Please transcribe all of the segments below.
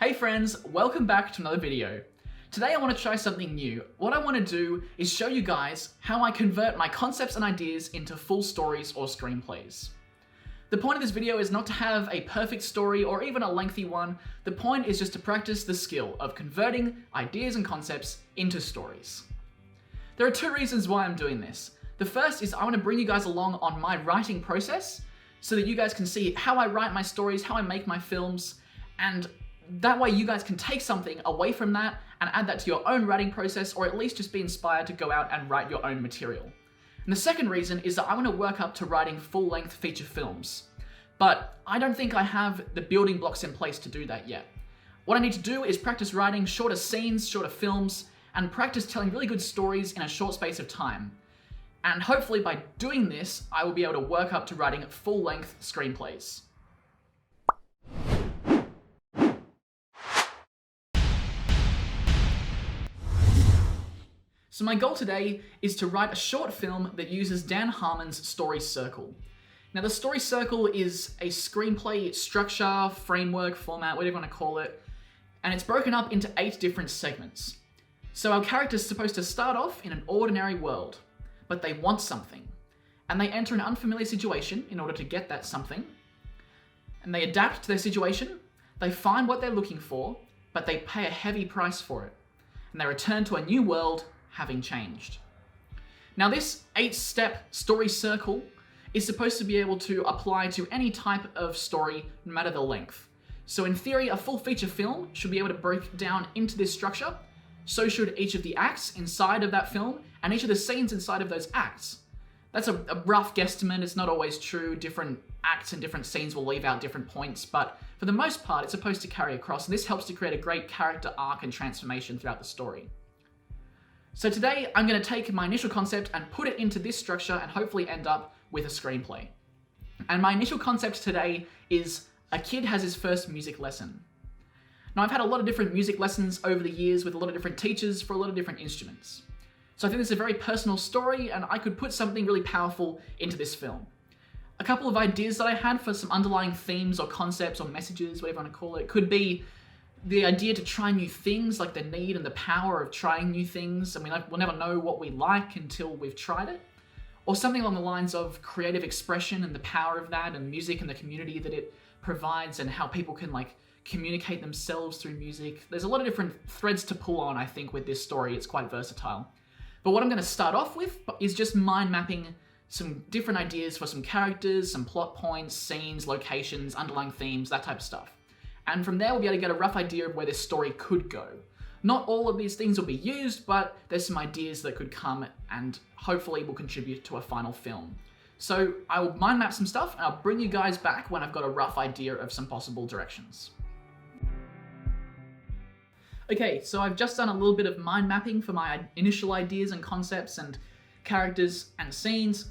Hey friends, welcome back to another video. Today I want to try something new. What I want to do is show you guys how I convert my concepts and ideas into full stories or screenplays. The point of this video is not to have a perfect story or even a lengthy one. The point is just to practice the skill of converting ideas and concepts into stories. There are two reasons why I'm doing this. The first is I want to bring you guys along on my writing process so that you guys can see how I write my stories, how I make my films, and that way you guys can take something away from that and add that to your own writing process, or at least just be inspired to go out and write your own material. And the second reason is that I want to work up to writing full-length feature films. But I don't think I have the building blocks in place to do that yet. What I need to do is practice writing shorter scenes, shorter films, and practice telling really good stories in a short space of time. And hopefully by doing this, I will be able to work up to writing full-length screenplays. So my goal today is to write a short film that uses Dan Harmon's story circle. Now the story circle is a screenplay structure, framework, format, whatever you want to call it, and it's broken up into 8 different segments. So our character's supposed to start off in an ordinary world, but they want something, and they enter an unfamiliar situation in order to get that something, and they adapt to their situation, they find what they're looking for, but they pay a heavy price for it, and they return to a new world having changed. Now this 8-step story circle is supposed to be able to apply to any type of story, no matter the length. So in theory, a full feature film should be able to break down into this structure. So should each of the acts inside of that film, and each of the scenes inside of those acts. That's a rough guesstimate, it's not always true. Different acts and different scenes will leave out different points, but for the most part, it's supposed to carry across, and this helps to create a great character arc and transformation throughout the story. So today, I'm going to take my initial concept and put it into this structure and hopefully end up with a screenplay. And my initial concept today is a kid has his first music lesson. Now I've had a lot of different music lessons over the years with a lot of different teachers for a lot of different instruments. So I think this is a very personal story and I could put something really powerful into this film. A couple of ideas that I had for some underlying themes or concepts or messages, whatever you want to call it, could be the idea to try new things, like the need and the power of trying new things. I mean, we'll never know what we like until we've tried it. Or something along the lines of creative expression and the power of that, and music and the community that it provides, and how people can communicate themselves through music. There's a lot of different threads to pull on, I think, with this story. It's quite versatile. But what I'm going to start off with is just mind mapping some different ideas for some characters, some plot points, scenes, locations, underlying themes, that type of stuff. And from there, we'll be able to get a rough idea of where this story could go. Not all of these things will be used, but there's some ideas that could come and hopefully will contribute to a final film. So I will mind map some stuff and I'll bring you guys back when I've got a rough idea of some possible directions. Okay, so I've just done a little bit of mind mapping for my initial ideas and concepts and characters and scenes.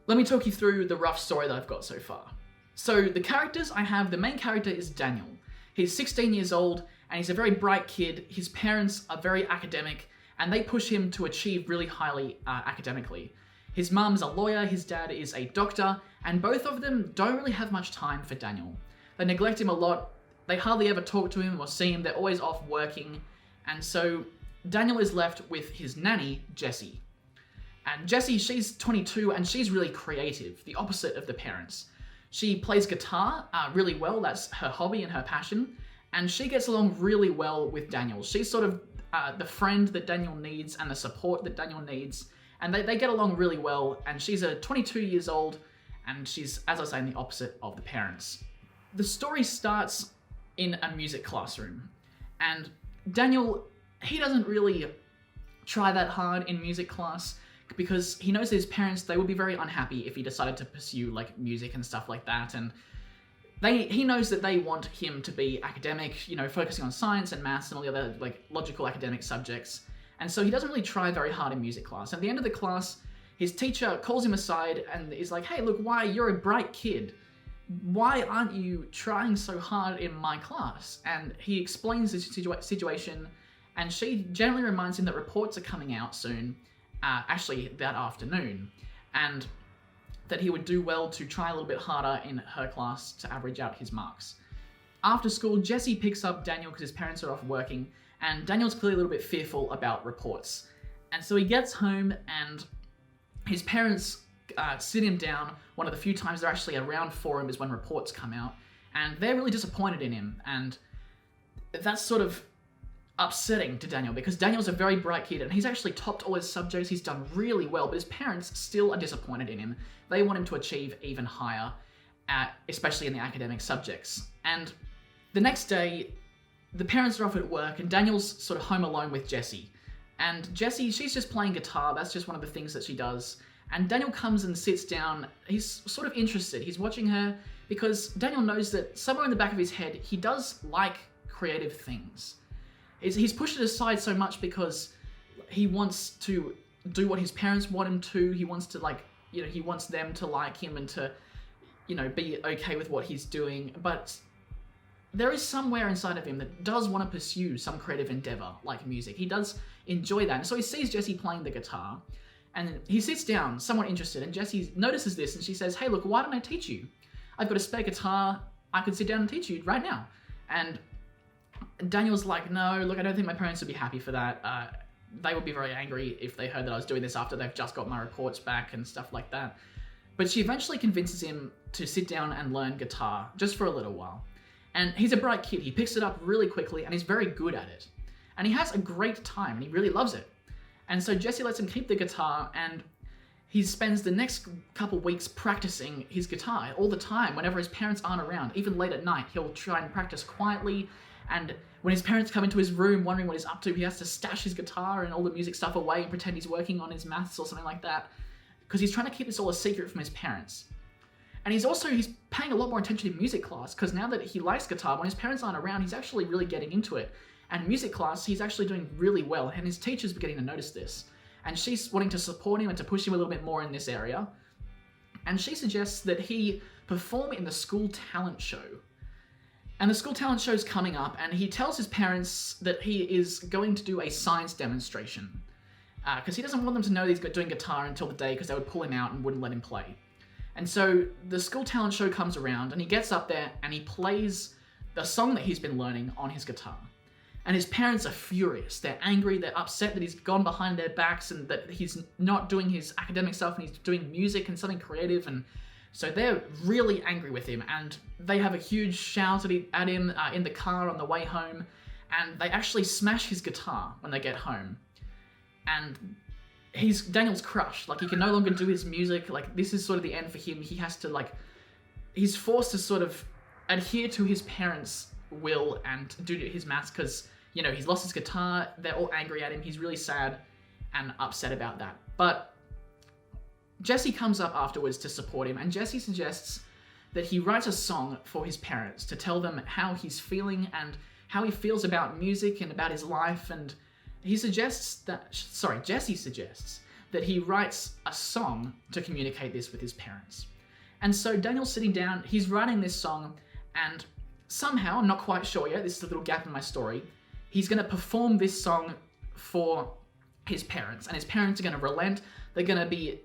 Let me talk you through the rough story that I've got so far. So the characters I have, the main character is Daniel. He's 16 years old and he's a very bright kid. His parents are very academic and they push him to achieve really highly academically. His mum's a lawyer, his dad is a doctor, and both of them don't really have much time for Daniel. They neglect him a lot. They hardly ever talk to him or see him. They're always off working. And so Daniel is left with his nanny, Jessie. And Jessie, she's 22 and she's really creative, the opposite of the parents. She plays guitar really well, that's her hobby and her passion, and she gets along really well with Daniel. She's sort of the friend that Daniel needs and the support that Daniel needs, and they get along really well, and she's 22 years old, and she's, as I say, in the opposite of the parents. The story starts in a music classroom, and Daniel, he doesn't really try that hard in music class, because he knows that his parents, they would be very unhappy if he decided to pursue music and stuff like that, and he knows that they want him to be academic, focusing on science and maths and all the other logical academic subjects, and so he doesn't really try very hard in music class. At the end of the class, his teacher calls him aside and is like, hey, look, you're a bright kid. Why aren't you trying so hard in my class? And he explains this situation, and she gently reminds him that reports are coming out soon, actually that afternoon, and that he would do well to try a little bit harder in her class to average out his marks. After school, Jesse picks up Daniel because his parents are off working, and Daniel's clearly a little bit fearful about reports. And so he gets home, and his parents sit him down. One of the few times they're actually around for him is when reports come out, and they're really disappointed in him. And that's sort of upsetting to Daniel, because Daniel's a very bright kid, and he's actually topped all his subjects. He's done really well, but his parents still are disappointed in him. They want him to achieve even higher, especially in the academic subjects. And the next day, the parents are off at work, and Daniel's sort of home alone with Jessie. And Jessie, she's just playing guitar. That's just one of the things that she does. And Daniel comes and sits down. He's sort of interested. He's watching her because Daniel knows that somewhere in the back of his head, he does like creative things. He's pushed it aside so much because he wants to do what his parents want him to. He wants to he wants them to like him and to, be okay with what he's doing. But there is somewhere inside of him that does want to pursue some creative endeavor like music. He does enjoy that. And so he sees Jessie playing the guitar, and he sits down, somewhat interested, and Jessie notices this, and she says, "Hey, look, why don't I teach you? I've got a spare guitar. I could sit down and teach you right now." And Daniel's like, "No, look, I don't think my parents would be happy for that. They would be very angry if they heard that I was doing this after they've just got my reports back and stuff like that." But she eventually convinces him to sit down and learn guitar just for a little while. And he's a bright kid. He picks it up really quickly, and he's very good at it. And he has a great time, and he really loves it. And so Jessie lets him keep the guitar, and he spends the next couple weeks practicing his guitar all the time whenever his parents aren't around. Even late at night, he'll try and practice quietly. And when his parents come into his room wondering what he's up to, he has to stash his guitar and all the music stuff away and pretend he's working on his maths or something like that, because he's trying to keep this all a secret from his parents. And he's paying a lot more attention in music class, because now that he likes guitar, when his parents aren't around, he's actually really getting into it. And music class, he's actually doing really well, and his teacher's beginning to notice this. And she's wanting to support him and to push him a little bit more in this area. And she suggests that he perform in the school talent show. And the school talent show's coming up, and he tells his parents that he is going to do a science demonstration. Because he doesn't want them to know that he's doing guitar until the day, because they would pull him out and wouldn't let him play. And so the school talent show comes around, and he gets up there and he plays the song that he's been learning on his guitar. And his parents are furious. They're angry, they're upset that he's gone behind their backs and that he's not doing his academic stuff and he's doing music and something creative. And so they're really angry with him, and they have a huge shout at him in the car on the way home, and they actually smash his guitar when they get home. And Daniel's crushed. He can no longer do his music. This is sort of the end for him. He has to he's forced to sort of adhere to his parents' will and do his maths, because he's lost his guitar. They're all angry at him. He's really sad and upset about that. But Jessie comes up afterwards to support him, and Jessie suggests that he writes a song for his parents to tell them how he's feeling and how he feels about music and about his life. And Jessie suggests that he writes a song to communicate this with his parents. And so Daniel's sitting down, he's writing this song, and somehow, I'm not quite sure yet, this is a little gap in my story, he's going to perform this song for his parents, and his parents are going to relent. They're going to be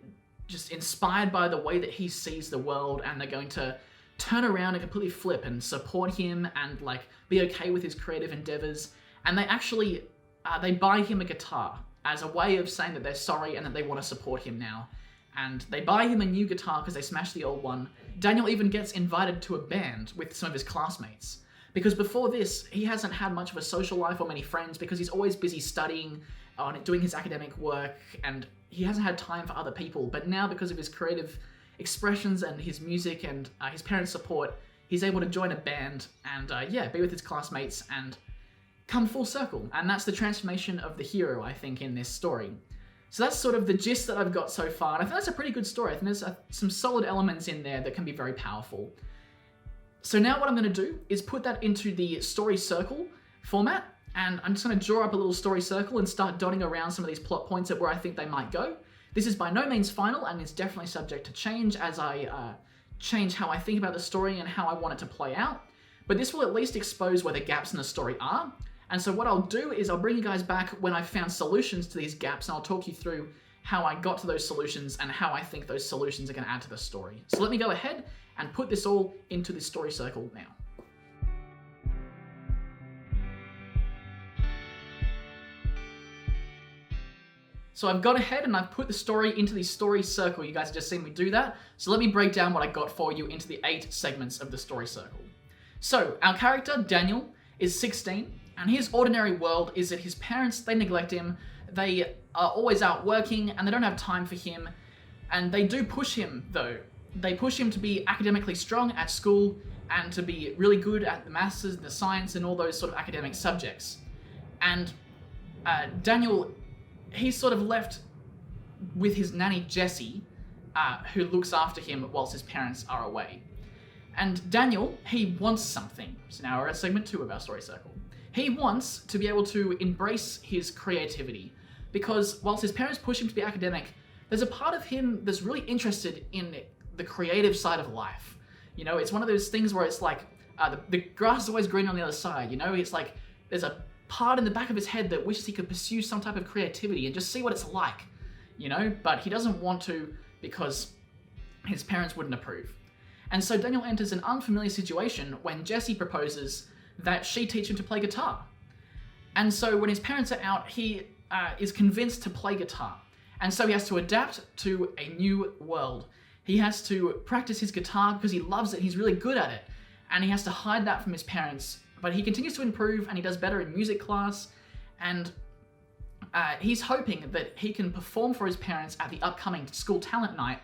just inspired by the way that he sees the world, and they're going to turn around and completely flip and support him and be okay with his creative endeavors. And they actually they buy him a guitar as a way of saying that they're sorry and that they want to support him now. And they buy him a new guitar because they smashed the old one. Daniel even gets invited to a band with some of his classmates, because before this, he hasn't had much of a social life or many friends, because he's always busy studying, doing his academic work, and he hasn't had time for other people. But now, because of his creative expressions and his music and his parents' support, he's able to join a band and be with his classmates and come full circle. And that's the transformation of the hero, I think, in this story. So that's sort of the gist that I've got so far. And I think that's a pretty good story. I think there's some solid elements in there that can be very powerful. So now what I'm going to do is put that into the story circle format. And I'm just going to draw up a little story circle and start dotting around some of these plot points at where I think they might go. This is by no means final, and it's definitely subject to change as I change how I think about the story and how I want it to play out. But this will at least expose where the gaps in the story are. And so what I'll do is I'll bring you guys back when I've found solutions to these gaps, and I'll talk you through how I got to those solutions and how I think those solutions are going to add to the story. So let me go ahead and put this all into the story circle now. So I've gone ahead and I've put the story into the story circle. You guys have just seen me do that. So let me break down what I got for you into the 8 segments of the story circle. So our character, Daniel, is 16, and his ordinary world is that his parents, they neglect him, they are always out working, and they don't have time for him, and they do push him, though. They push him to be academically strong at school, and to be really good at the maths, the science, and all those sort of academic subjects. And Daniel, he's sort of left with his nanny, Jessie, who looks after him whilst his parents are away. And Daniel, he wants something. So now we're at segment 2 of our story circle. He wants to be able to embrace his creativity, because whilst his parents push him to be academic, there's a part of him that's really interested in the creative side of life. You know, it's one of those things where it's like, the grass is always green on the other side, you know? It's like, there's a part in the back of his head that wishes he could pursue some type of creativity and just see what it's like, you know? But he doesn't want to because his parents wouldn't approve. And so Daniel enters an unfamiliar situation when Jessie proposes that she teach him to play guitar. And so when his parents are out, he is convinced to play guitar. And so he has to adapt to a new world. He has to practice his guitar because he loves it, he's really good at it. And he has to hide that from his parents. But he continues to improve, and he does better in music class. And he's hoping that he can perform for his parents at the upcoming school talent night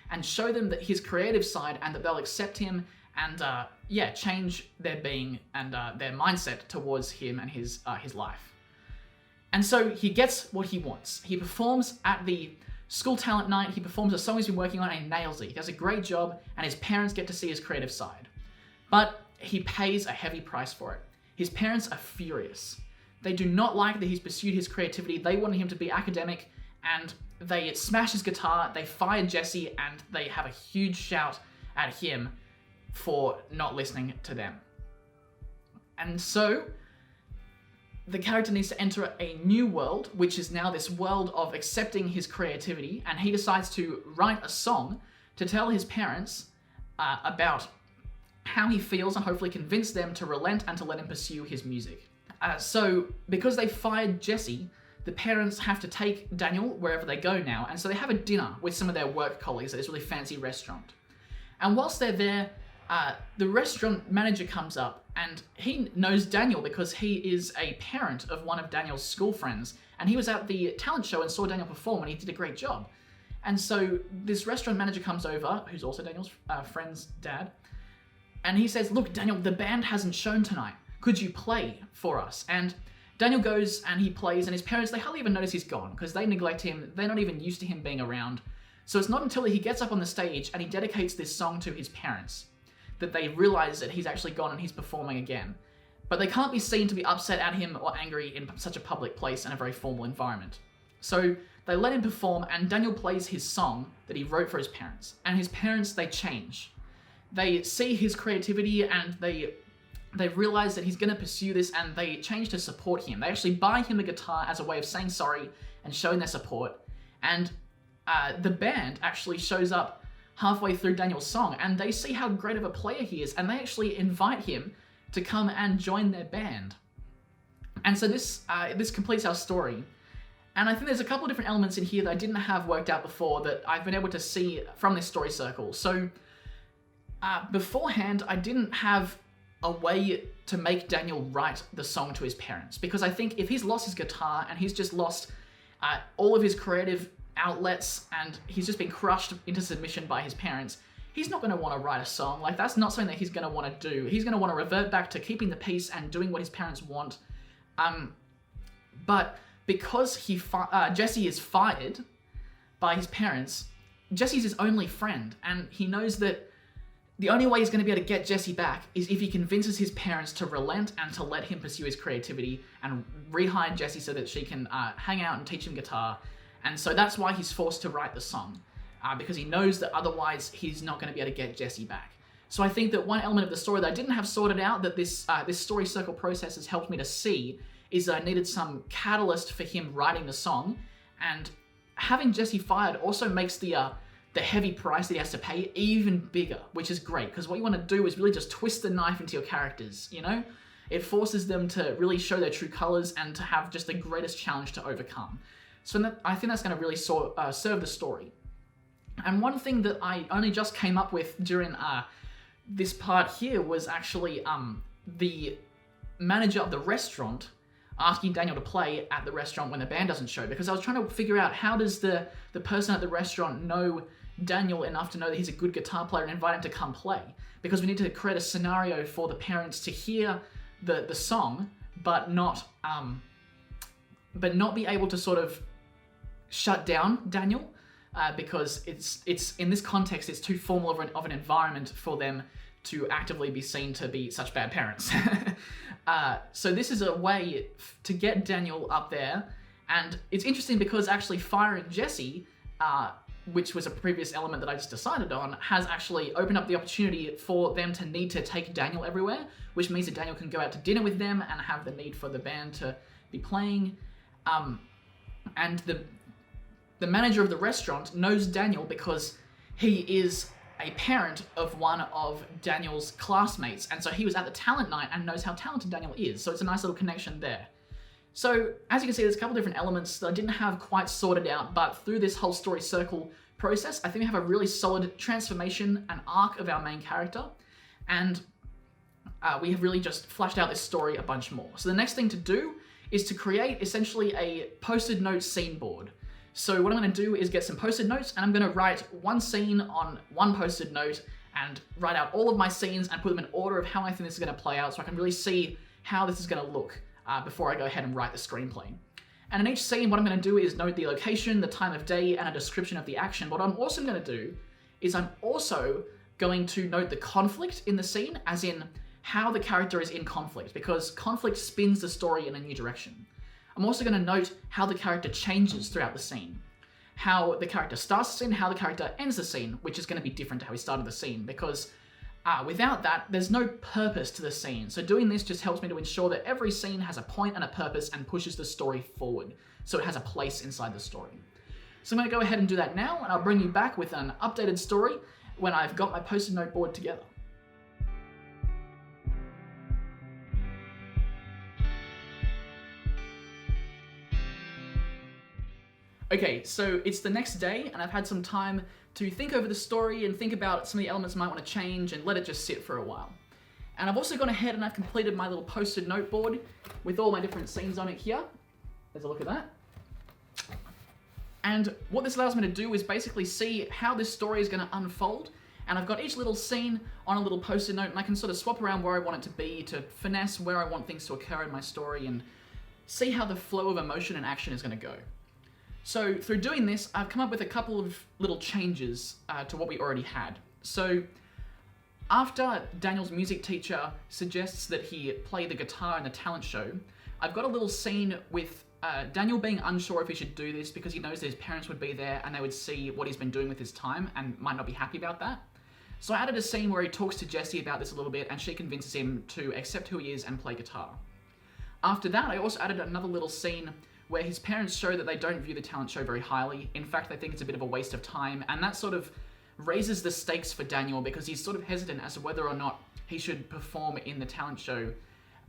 and show them that his creative side, and that they'll accept him and change their being and their mindset towards him and his life. And so he gets what he wants. He performs at the school talent night, he performs a song he's been working on, and he nails it. He does a great job, and his parents get to see his creative side. But he pays a heavy price for it. His parents are furious. They do not like that he's pursued his creativity. They wanted him to be academic, and they smash his guitar, they fire Jessie, and they have a huge shout at him for not listening to them. And so the character needs to enter a new world, which is now this world of accepting his creativity, and he decides to write a song to tell his parents about how he feels and hopefully convince them to relent and to let him pursue his music. So because they fired Jessie, the parents have to take Daniel wherever they go now, and so they have a dinner with some of their work colleagues at this really fancy restaurant. And whilst they're there, the restaurant manager comes up, and he knows Daniel because he is a parent of one of Daniel's school friends, and he was at the talent show and saw Daniel perform, and he did a great job. And so this restaurant manager comes over, who's also Daniel's friend's dad, and he says, "Look, Daniel, the band hasn't shown tonight. Could you play for us?" And Daniel goes and he plays, and his parents, they hardly even notice he's gone because they neglect him. They're not even used to him being around. So it's not until he gets up on the stage and he dedicates this song to his parents that they realize that he's actually gone and he's performing again. But they can't be seen to be upset at him or angry in such a public place and a very formal environment. So they let him perform, and Daniel plays his song that he wrote for his parents. And his parents, they change. They see his creativity, and they realize that he's going to pursue this, and they change to support him. They actually buy him a guitar as a way of saying sorry and showing their support. And the band actually shows up halfway through Daniel's song, and they see how great of a player he is, and they actually invite him to come and join their band. And so this completes our story. And I think there's a couple of different elements in here that I didn't have worked out before that I've been able to see from this story circle. So beforehand, I didn't have a way to make Daniel write the song to his parents, because I think if he's lost his guitar and he's just lost all of his creative outlets and he's just been crushed into submission by his parents, he's not going to want to write a song. Like, that's not something that he's going to want to do. He's going to want to revert back to keeping the peace and doing what his parents want. But because Jessie is fired by his parents, Jessie's his only friend, and he knows that the only way he's going to be able to get Jessie back is if he convinces his parents to relent and to let him pursue his creativity and rehire Jessie so that she can hang out and teach him guitar. And so that's why he's forced to write the song, because he knows that otherwise he's not going to be able to get Jessie back. So I think that one element of the story that I didn't have sorted out that this story circle process has helped me to see is that I needed some catalyst for him writing the song, and having Jessie fired also makes the heavy price that he has to pay even bigger, which is great, because what you want to do is really just twist the knife into your characters, you know? It forces them to really show their true colors and to have just the greatest challenge to overcome. So I think that's going to really serve the story. And one thing that I only just came up with during this part here was actually the manager of the restaurant asking Daniel to play at the restaurant when the band doesn't show, because I was trying to figure out how does the person at the restaurant know Daniel enough to know that he's a good guitar player and invite him to come play, because we need to create a scenario for the parents to hear the song but not be able to sort of shut down Daniel, because it's in this context it's too formal of an environment for them to actively be seen to be such bad parents. So this is a way to get Daniel up there, and it's interesting because actually firing Jesse, which was a previous element that I just decided on, has actually opened up the opportunity for them to need to take Daniel everywhere, which means that Daniel can go out to dinner with them and have the need for the band to be playing. And the manager of the restaurant knows Daniel because he is a parent of one of Daniel's classmates, and so he was at the talent night and knows how talented Daniel is, so it's a nice little connection there. So, as you can see, there's a couple different elements that I didn't have quite sorted out, but through this whole story circle process, I think we have a really solid transformation and arc of our main character, and we have really just flashed out this story a bunch more. So the next thing to do is to create essentially a post-it note scene board. So what I'm going to do is get some post-it notes, and I'm going to write one scene on one post-it note and write out all of my scenes and put them in order of how I think this is going to play out, so I can really see how this is going to look before I go ahead and write the screenplay. And in each scene, what I'm going to do is note the location, the time of day, and a description of the action. What I'm also going to do is I'm also going to note the conflict in the scene, as in how the character is in conflict, because conflict spins the story in a new direction. I'm also going to note how the character changes throughout the scene. How the character starts the scene, how the character ends the scene, which is going to be different to how he started the scene, because without that, there's no purpose to the scene. So doing this just helps me to ensure that every scene has a point and a purpose and pushes the story forward, so it has a place inside the story. So I'm going to go ahead and do that now, and I'll bring you back with an updated story when I've got my post-it note board together. Okay, so it's the next day, and I've had some time to think over the story and think about some of the elements I might want to change and let it just sit for a while. And I've also gone ahead and I've completed my little post-it note board with all my different scenes on it here. There's a look at that. And what this allows me to do is basically see how this story is going to unfold. And I've got each little scene on a little post-it note, and I can sort of swap around where I want it to be to finesse where I want things to occur in my story and see how the flow of emotion and action is going to go. So through doing this, I've come up with a couple of little changes to what we already had. So after Daniel's music teacher suggests that he play the guitar in the talent show, I've got a little scene with Daniel being unsure if he should do this because he knows that his parents would be there and they would see what he's been doing with his time and might not be happy about that. So I added a scene where he talks to Jessie about this a little bit and she convinces him to accept who he is and play guitar. After that, I also added another little scene where his parents show that they don't view the talent show very highly. In fact, they think it's a bit of a waste of time, and that sort of raises the stakes for Daniel because he's sort of hesitant as to whether or not he should perform in the talent show,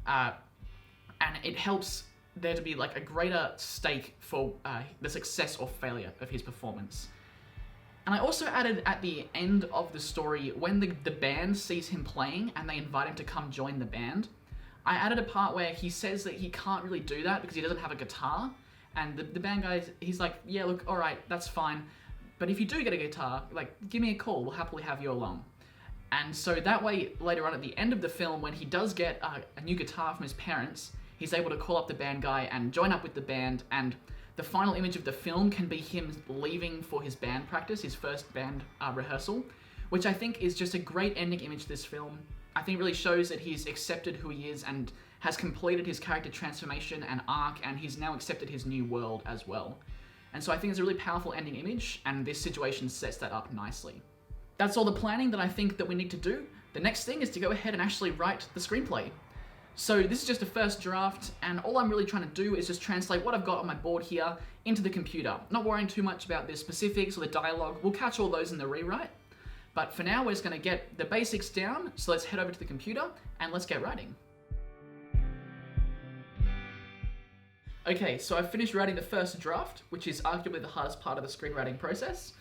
and it helps there to be like a greater stake for the success or failure of his performance. And I also added at the end of the story, when the band sees him playing and they invite him to come join the band, I added a part where he says that he can't really do that because he doesn't have a guitar, and the band guy, he's like, yeah, look, all right, that's fine, but if you do get a guitar, like, give me a call, we'll happily have you along. And so that way, later on at the end of the film, when he does get a new guitar from his parents, he's able to call up the band guy and join up with the band, and the final image of the film can be him leaving for his band practice, his first band rehearsal, which I think is just a great ending image to this film. I think it really shows that he's accepted who he is and has completed his character transformation and arc, and he's now accepted his new world as well. And so I think it's a really powerful ending image, and this situation sets that up nicely. That's all the planning that I think that we need to do. The next thing is to go ahead and actually write the screenplay. So this is just a first draft, and all I'm really trying to do is just translate what I've got on my board here into the computer. Not worrying too much about the specifics or the dialogue. We'll catch all those in the rewrite. But for now, we're just going to get the basics down, so let's head over to the computer and let's get writing. Okay, so I've finished writing the first draft, which is arguably the hardest part of the screenwriting process.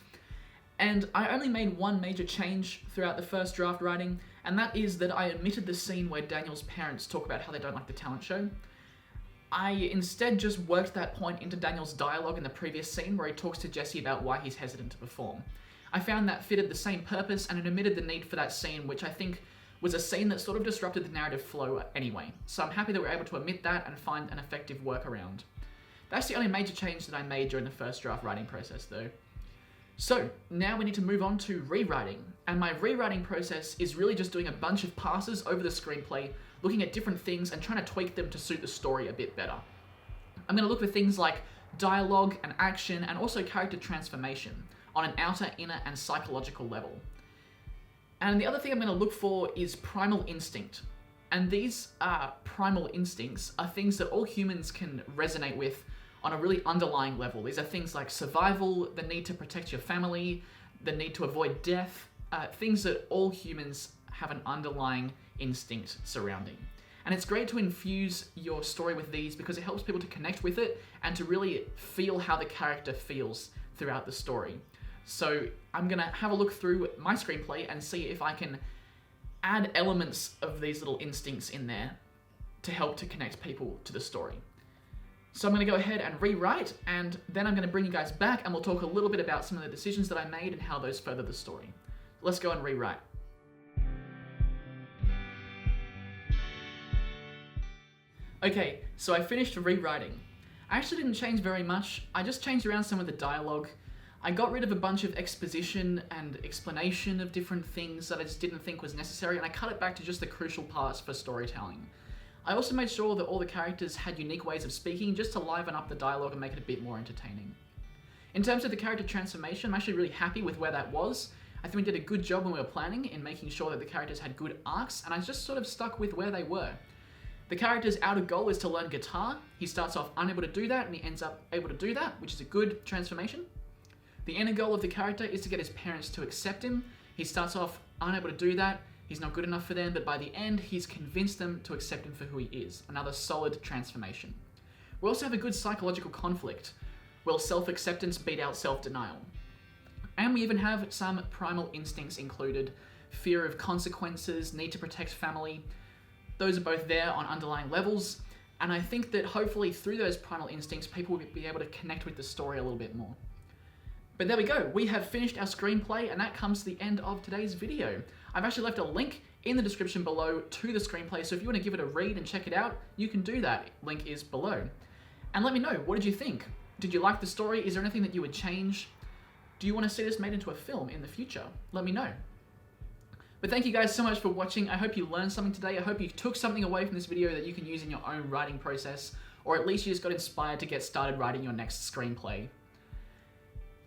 And I only made one major change throughout the first draft writing, and that is that I omitted the scene where Daniel's parents talk about how they don't like the talent show. I instead just worked that point into Daniel's dialogue in the previous scene where he talks to Jesse about why he's hesitant to perform. I found that fitted the same purpose and it omitted the need for that scene, which I think was a scene that sort of disrupted the narrative flow anyway. So I'm happy that we're able to omit that and find an effective workaround. That's the only major change that I made during the first draft writing process though. So now we need to move on to rewriting. And my rewriting process is really just doing a bunch of passes over the screenplay, looking at different things and trying to tweak them to suit the story a bit better. I'm going to look for things like dialogue and action and also character transformation on an outer, inner, and psychological level. And the other thing I'm going to look for is primal instinct. And these primal instincts are things that all humans can resonate with on a really underlying level. These are things like survival, the need to protect your family, the need to avoid death, things that all humans have an underlying instinct surrounding. And it's great to infuse your story with these because it helps people to connect with it and to really feel how the character feels throughout the story. So I'm going to have a look through my screenplay and see if I can add elements of these little instincts in there to help to connect people to the story. So I'm going to go ahead and rewrite, and then I'm going to bring you guys back and we'll talk a little bit about some of the decisions that I made and how those further the story. Let's go and rewrite. Okay, so I finished rewriting. I actually didn't change very much. I just changed around some of the dialogue. I got rid of a bunch of exposition and explanation of different things that I just didn't think was necessary, and I cut it back to just the crucial parts for storytelling. I also made sure that all the characters had unique ways of speaking just to liven up the dialogue and make it a bit more entertaining. In terms of the character transformation, I'm actually really happy with where that was. I think we did a good job when we were planning in making sure that the characters had good arcs, and I just sort of stuck with where they were. The character's outer goal is to learn guitar. He starts off unable to do that, and he ends up able to do that, which is a good transformation. The inner goal of the character is to get his parents to accept him. He starts off unable to do that. He's not good enough for them, but by the end, he's convinced them to accept him for who he is. Another solid transformation. We also have a good psychological conflict. Will self-acceptance beat out self-denial? And we even have some primal instincts included. Fear of consequences, need to protect family. Those are both there on underlying levels. And I think that hopefully through those primal instincts, people will be able to connect with the story a little bit more. But there we go, we have finished our screenplay, and that comes to the end of today's video. I've actually left a link in the description below to the screenplay, so if you want to give it a read and check it out, you can do that. Link is below. And let me know, what did you think? Did you like the story? Is there anything that you would change? Do you want to see this made into a film in the future? Let me know. But thank you guys so much for watching. I hope you learned something today. I hope you took something away from this video that you can use in your own writing process, or at least you just got inspired to get started writing your next screenplay.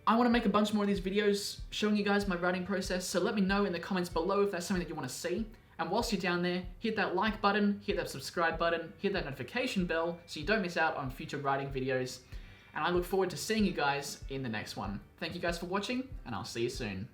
I want to make a bunch more of these videos showing you guys my writing process, so let me know in the comments below if that's something that you want to see. And whilst you're down there, hit that like button, hit that subscribe button, hit that notification bell so you don't miss out on future writing videos. And I look forward to seeing you guys in the next one. Thank you guys for watching, and I'll see you soon.